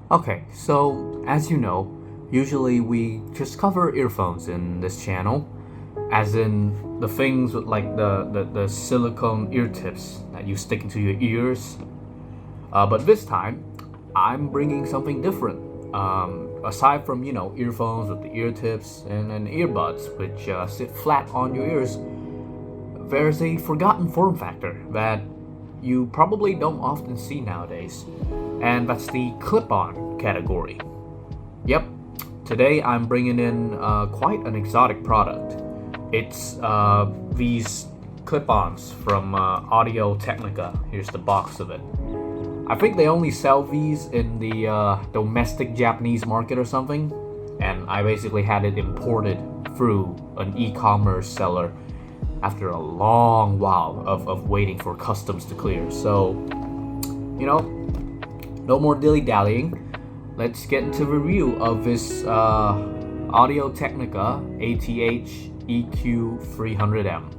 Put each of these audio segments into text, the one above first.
Okay, so as you know, usually we just cover earphones in this channel, as in the things with like the silicone ear tips that you stick into your ears. But this time, I'm bringing something different. Aside from, earphones with the ear tips and earbuds, which sit flat on your ears, there's a forgotten form factor that you probably don't often see nowadays, and that's the clip-on category. Yep, today I'm bringing in quite an exotic product. It's these clip-ons from Audio Technica. Here's the box of it. I think they only sell these in the domestic Japanese market or something, and I basically had it imported through an e-commerce seller after a long while of waiting for customs to clear. So, no more dilly-dallying. Let's get into the review of this Audio Technica ATH-EQ300M.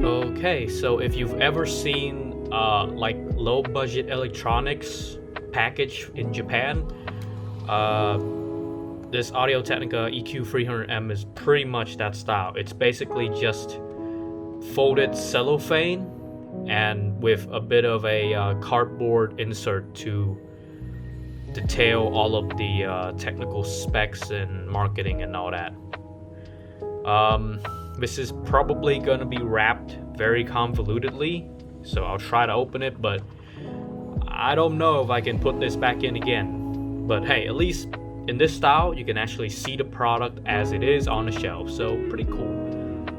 Okay, so if you've ever seen like low-budget electronics package in Japan, this Audio Technica EQ300M is pretty much that style. It's basically just folded cellophane and with a bit of a cardboard insert to detail all of the technical specs and marketing and all that. This is probably going to be wrapped very convolutedly, so I'll try to open it, but I don't know if I can put this back in again. But hey, at least in this style, you can actually see the product as it is on the shelf, so pretty cool.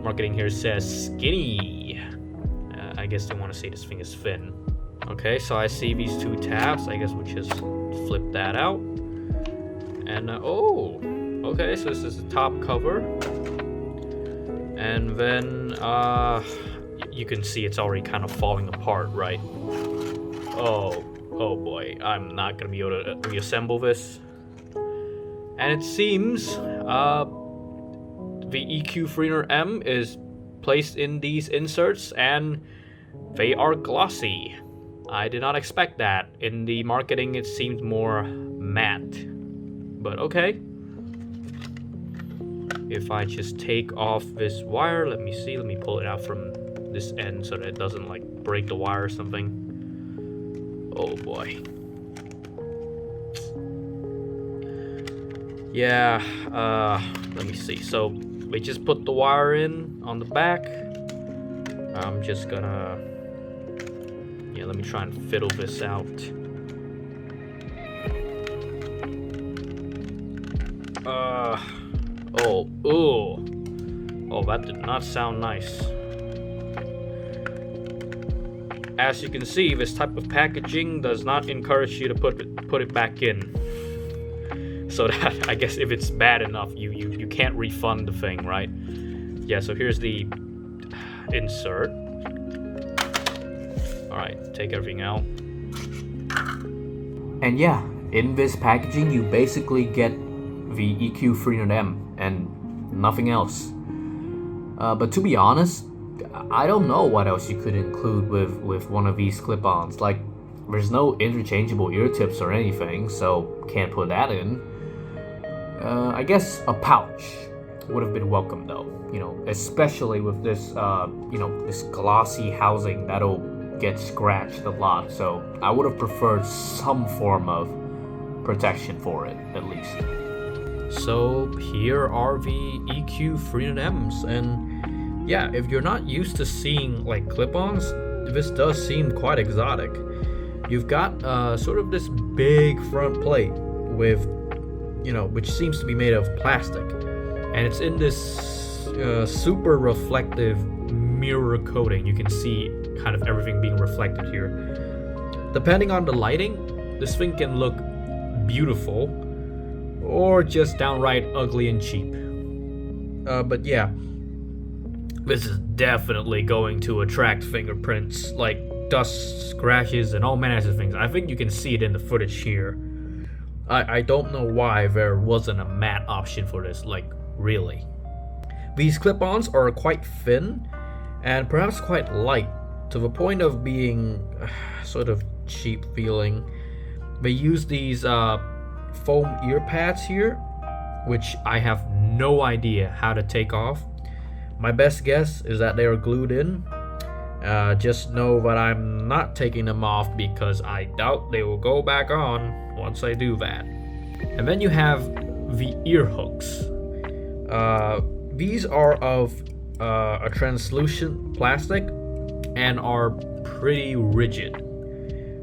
Marketing here says skinny. I guess they want to say this thing is thin. Okay, so I see these two tabs. I guess we'll just flip that out. And okay, so this is the top cover. And then you can see it's already kind of falling apart, right? Oh boy, I'm not gonna be able to reassemble this. And it seems the EQ300M is placed in these inserts and they are glossy. I did not expect that. In the marketing it seemed more matte, but okay. If I just take off this wire, let me pull it out from this end so that it doesn't like break the wire or something. Oh boy. Yeah, let me see. So we just put the wire in on the back. I'm just gonna, let me try and fiddle this out. Oh, that did not sound nice. As you can see, this type of packaging does not encourage you to put it back in. So that, I guess, if it's bad enough, you can't refund the thing, right? Yeah, so here's the insert. Alright, take everything out. And yeah, in this packaging, you basically get the EQ300M and nothing else. But to be honest, I don't know what else you could include with one of these clip-ons. Like, there's no interchangeable ear tips or anything, so can't put that in. I guess a pouch would have been welcome though, especially with this, this glossy housing that'll get scratched a lot. So I would have preferred some form of protection for it, at least. So here are the EQ300Ms, and yeah, if you're not used to seeing like clip-ons, this does seem quite exotic. You've got sort of this big front plate with, which seems to be made of plastic, and it's in this super reflective mirror coating. You can see kind of everything being reflected here. Depending on the lighting, this thing can look beautiful or just downright ugly and cheap. But yeah, this is definitely going to attract fingerprints, like dust, scratches, and all manners of things. I think you can see it in the footage here. I don't know why there wasn't a matte option for this, like, really. These clip-ons are quite thin, and perhaps quite light to the point of being sort of cheap feeling. They use these foam ear pads here, which I have no idea how to take off. My best guess is that they are glued in. Just know that I'm not taking them off because I doubt they will go back on once I do that. And then you have the ear hooks. These are of a translucent plastic and are pretty rigid,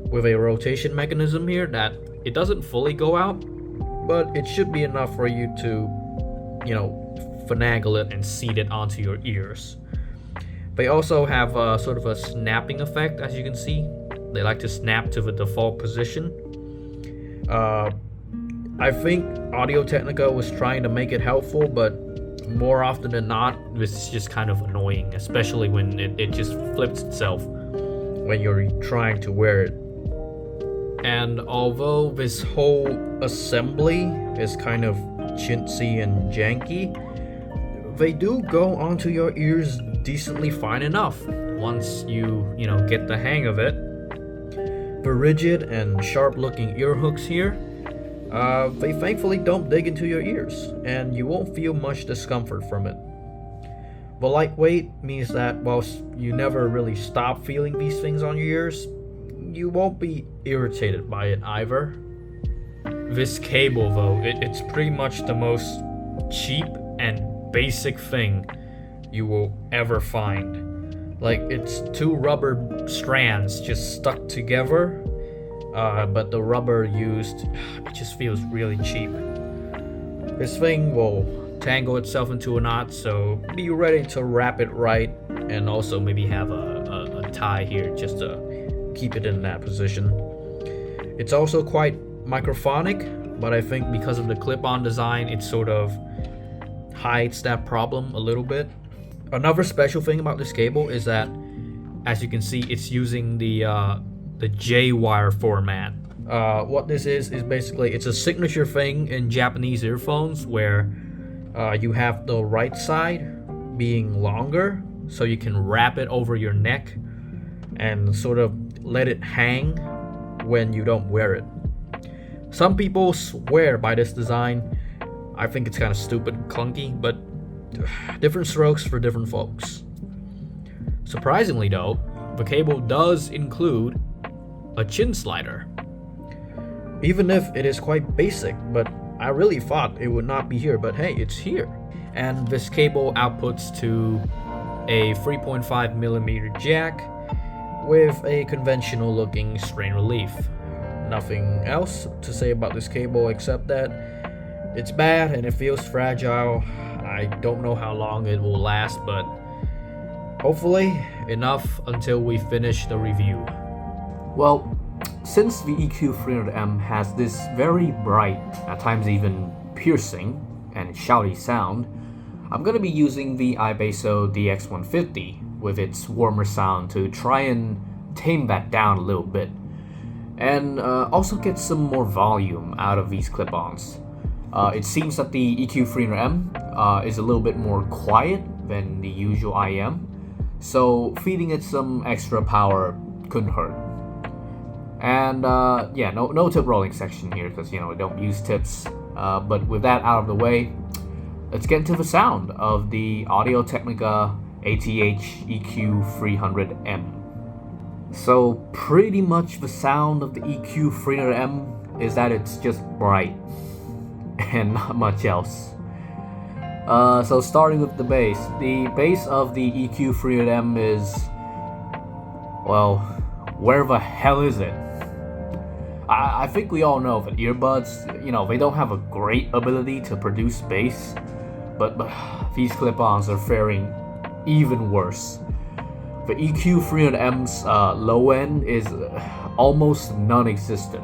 with a rotation mechanism here that it doesn't fully go out, but it should be enough for you to, finagle it and seat it onto your ears. They also have sort of a snapping effect, as you can see. They like to snap to the default position. I think Audio-Technica was trying to make it helpful, but more often than not, this is just kind of annoying, especially when it just flips itself when you're trying to wear it. And although this whole assembly is kind of chintzy and janky, they do go onto your ears decently fine enough once you get the hang of it. The rigid and sharp looking ear hooks here, they thankfully don't dig into your ears, and you won't feel much discomfort from it. The lightweight means that whilst you never really stop feeling these things on your ears, you won't be irritated by it either. This cable though, it's pretty much the most cheap and basic thing you will ever find. Like, it's two rubber strands just stuck together, but the rubber used, it just feels really cheap. This thing will tangle itself into a knot, so be ready to wrap it right, and also maybe have a tie here just to keep it in that position. It's also quite microphonic, but I think because of the clip-on design, it sort of hides that problem a little bit. Another special thing about this cable is that, as you can see, it's using the J-wire format. What this is basically, it's a signature thing in Japanese earphones where you have the right side being longer, so you can wrap it over your neck and sort of let it hang when you don't wear it. Some people swear by this design. I think it's kind of stupid and clunky, but different strokes for different folks. Surprisingly though, the cable does include a chin slider. Even if it is quite basic, but I really thought it would not be here, but hey, it's here. And this cable outputs to a 3.5mm jack with a conventional looking strain relief. Nothing else to say about this cable except that it's bad and it feels fragile. I don't know how long it will last, but hopefully enough until we finish the review. Well, since the EQ300M has this very bright, at times even piercing, and shouty sound, I'm going to be using the Daiso DX150 with its warmer sound to try and tame that down a little bit, and also get some more volume out of these clip-ons. It seems that the EQ300M is a little bit more quiet than the usual IM, so feeding it some extra power couldn't hurt. And yeah, no tip rolling section here because I don't use tips. But with that out of the way, let's get into the sound of the Audio-Technica ATH-EQ300M. So pretty much the sound of the EQ300M is that it's just bright and not much else. So starting with the bass of the EQ300M is, well, where the hell is it? I think we all know that earbuds, they don't have a great ability to produce bass, but these clip-ons are faring even worse. The EQ300M's low end is almost non-existent.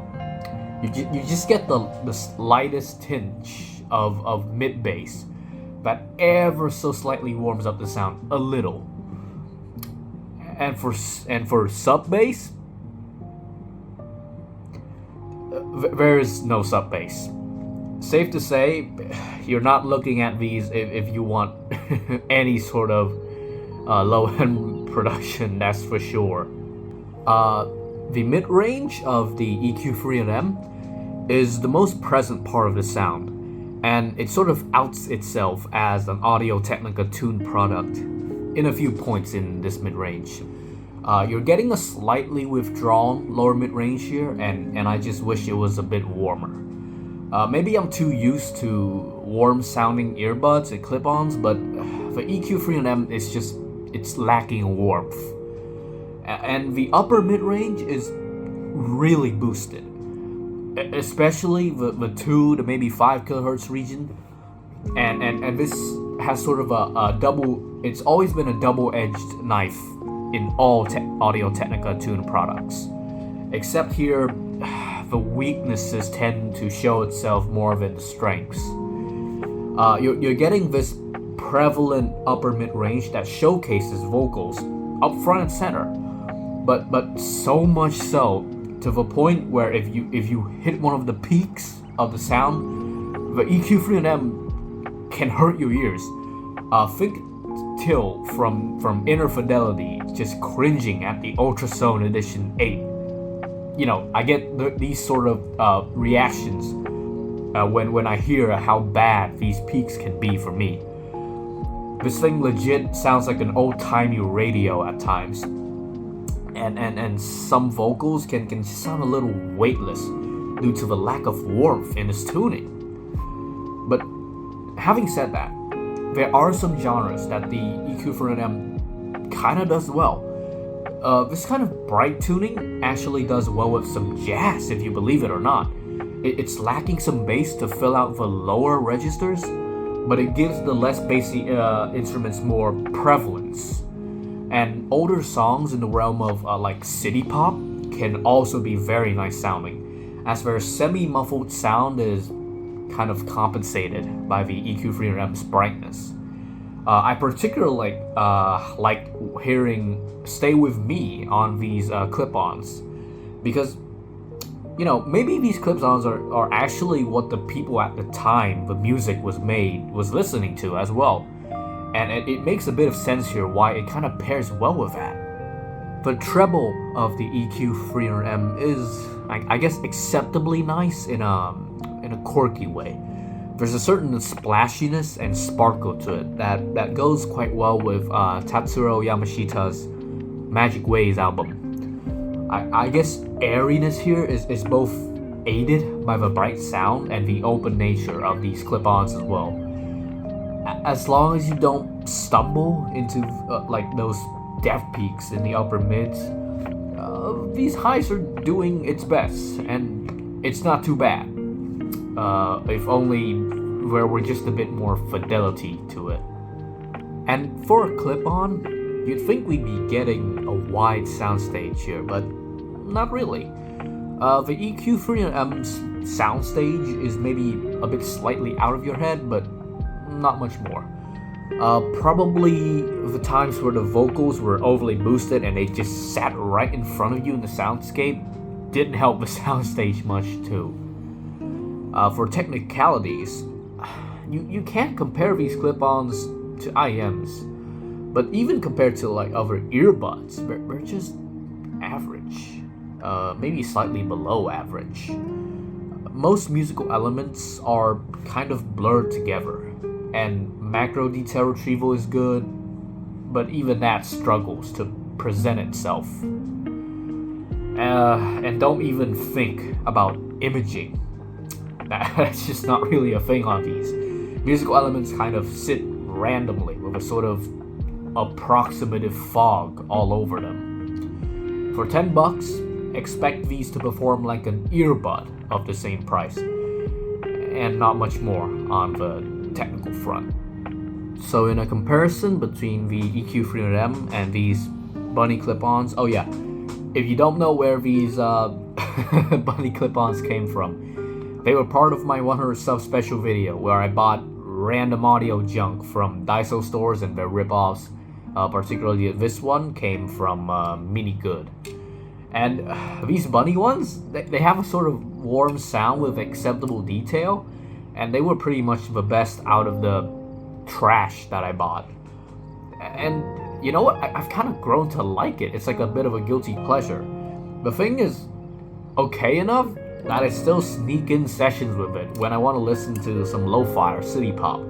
You just get the slightest tinge of mid-bass that ever so slightly warms up the sound a little. And for sub-bass, there is no sub-bass. Safe to say, you're not looking at these if you want any sort of low-end production, that's for sure. The mid-range of the EQ300M is the most present part of the sound, and it sort of outs itself as an Audio-Technica tuned product in a few points in this mid-range. You're getting a slightly withdrawn lower mid-range here, and I just wish it was a bit warmer. Maybe I'm too used to warm-sounding earbuds and clip-ons, but the EQ300M it's lacking warmth. And the upper mid-range is really boosted, especially the 2 to maybe 5 kilohertz region, and this has sort of a double. It's always been a double-edged knife in all Audio-Technica tuned products, except here the weaknesses tend to show itself more than the strengths. You're getting this prevalent upper mid-range that showcases vocals up front and center, but so much so to the point where if you hit one of the peaks of the sound, the EQ300M can hurt your ears. Think Till from Inner Fidelity just cringing at the Ultrasone Edition 8. You know, I get these sort of reactions when I hear how bad these peaks can be for me. This thing legit sounds like an old-timey radio at times, and some vocals can sound a little weightless due to the lack of warmth in its tuning. But having said that, there are some genres that the EQ300M kind of does well. This kind of bright tuning actually does well with some jazz, if you believe it or not. It's lacking some bass to fill out the lower registers, but it gives the less bassy instruments more prevalence. And older songs in the realm of like city pop can also be very nice sounding, as their semi-muffled sound is kind of compensated by the EQ300M's brightness. I particularly like hearing "Stay With Me" on these clip-ons, because maybe these clip-ons are actually what the people at the time the music was made was listening to as well, and it makes a bit of sense here why it kind of pairs well with that. The treble of the EQ300M is, I guess, acceptably nice in a quirky way. There's a certain splashiness and sparkle to it that goes quite well with Tatsuro Yamashita's Magic Ways album. I guess airiness here is both aided by the bright sound and the open nature of these clip-ons as well. As long as you don't stumble into like those death peaks in the upper mids, these highs are doing its best, and it's not too bad. If only there were just a bit more fidelity to it. And for a clip-on, you'd think we'd be getting a wide soundstage here, but not really. The EQ300M's soundstage is maybe a bit slightly out of your head, but not much more. Probably the times where the vocals were overly boosted and they just sat right in front of you in the soundscape didn't help the soundstage much too. For technicalities, you can't compare these clip-ons to IMs, but even compared to like other earbuds, they're just average, maybe slightly below average. Most musical elements are kind of blurred together, and macro detail retrieval is good, but even that struggles to present itself. And don't even think about imaging. That's just not really a thing on these. Musical elements kind of sit randomly with a sort of approximative fog all over them. For $10, expect these to perform like an earbud of the same price, and not much more on the technical front. So in a comparison between the EQ300M and these bunny clip-ons, oh yeah, if you don't know where these bunny clip-ons came from, they were part of my 100 sub special video where I bought random audio junk from Daiso stores and their rip-offs. Particularly this one came from Minigood. And these bunny ones, they have a sort of warm sound with acceptable detail, and they were pretty much the best out of the trash that I bought. And you know what? I've kind of grown to like it. It's like a bit of a guilty pleasure. The thing is okay enough that I still sneak in sessions with it when I want to listen to some lo-fi or city pop.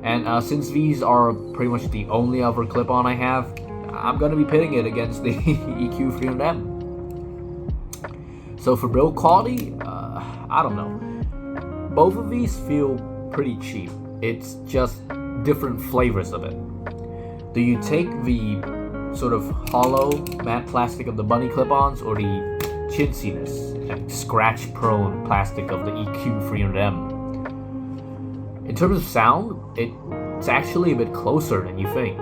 And since these are pretty much the only other clip-on I have, I'm going to be pitting it against the EQ300M. So for build quality, I don't know. Both of these feel pretty cheap. It's just different flavors of it. Do you take the sort of hollow matte plastic of the bunny clip-ons, or the chintziness and scratch-prone plastic of the EQ300M? In terms of sound, it's actually a bit closer than you think.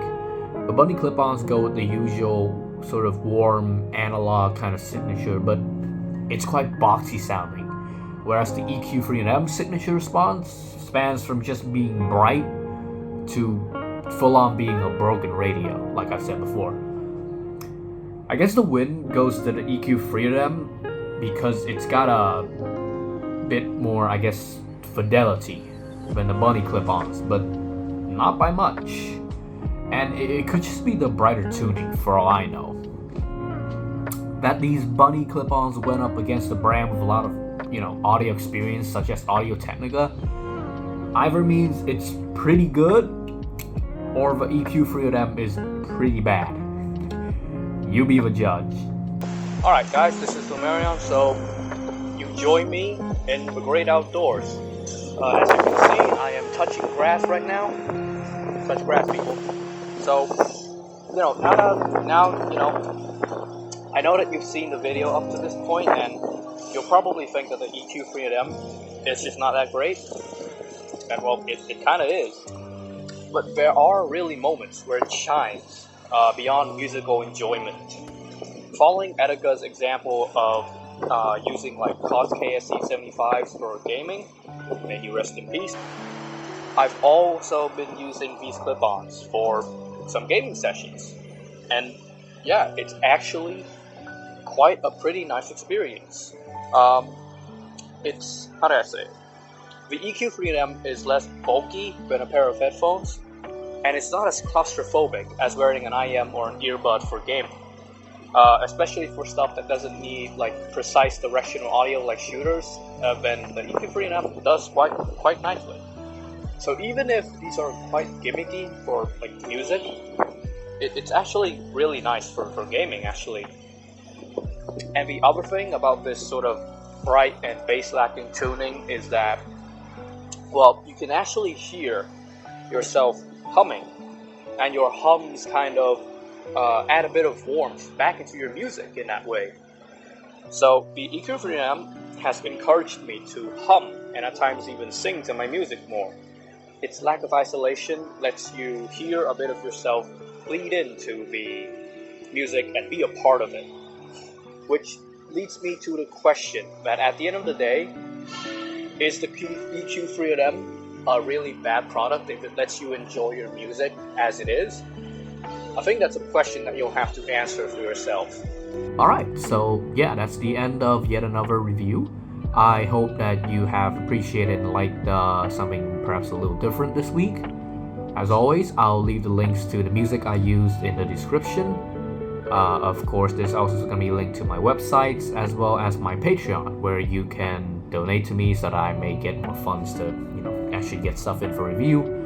The bunny clip-ons go with the usual sort of warm analog kind of signature, but it's quite boxy sounding. Whereas the EQ300M signature response spans from just being bright to full-on being a broken radio, like I've said before. I guess the win goes to the EQ300M because it's got a bit more, I guess, fidelity than the bunny clip-ons, but not by much. And it could just be the brighter tuning for all I know. That these bunny clip-ons went up against a brand with a lot of, audio experience, such as Audio Technica, either means it's pretty good, or the EQ300M is pretty bad. You be the judge. Alright guys, this is Lumerion, so you join me in the great outdoors. As you can see, I am touching grass right now. Touch grass, people. So, I know that you've seen the video up to this point, and you'll probably think that the EQ300M is just not that great. And well, it kind of is. But there are really moments where it shines beyond musical enjoyment. Following Edgar's example of using like Koss KSC75s for gaming, may he rest in peace, I've also been using these clip-ons for some gaming sessions. And yeah, it's actually quite a pretty nice experience. It's, how do I say it? The EQ300M is less bulky than a pair of headphones, and it's not as claustrophobic as wearing an IM or an earbud for gaming. Especially for stuff that doesn't need like precise directional audio like shooters, then the EQ300M does quite nicely. So even if these are quite gimmicky for like music, it's actually really nice for gaming actually. And the other thing about this sort of bright and bass lacking tuning is that, well, you can actually hear yourself humming, and your hums kind of add a bit of warmth back into your music in that way. So the EQ300M has encouraged me to hum and at times even sing to my music more. Its lack of isolation lets you hear a bit of yourself bleed into the music and be a part of it. Which leads me to the question that at the end of the day, is the EQ300M a really bad product if it lets you enjoy your music as it is? I think that's a question that you'll have to answer for yourself. Alright, so yeah, that's the end of yet another review. I hope that you have appreciated and liked something perhaps a little different this week. As always, I'll leave the links to the music I used in the description. Of course, there's also going to be a link to my websites as well as my Patreon, where you can donate to me so that I may get more funds to, actually get stuff in for review.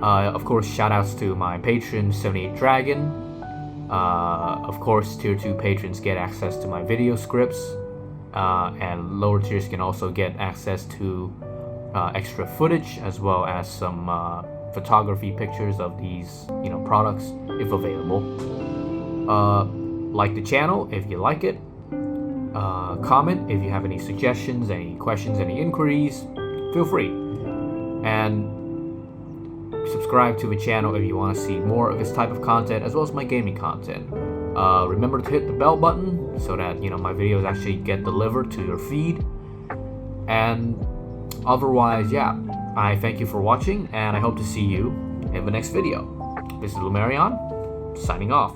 Of course, shoutouts to my patron 78Dragon. Of course, tier 2 patrons get access to my video scripts, and lower tiers can also get access to extra footage as well as some photography pictures of these, products if available. Like the channel if you like it. Comment if you have any suggestions, any questions, any inquiries. Feel free. And subscribe to the channel if you want to see more of this type of content as well as my gaming content. Remember to hit the bell button so that my videos actually get delivered to your feed. And otherwise, yeah, I thank you for watching, and I hope to see you in the next video. This is Lumerion, signing off.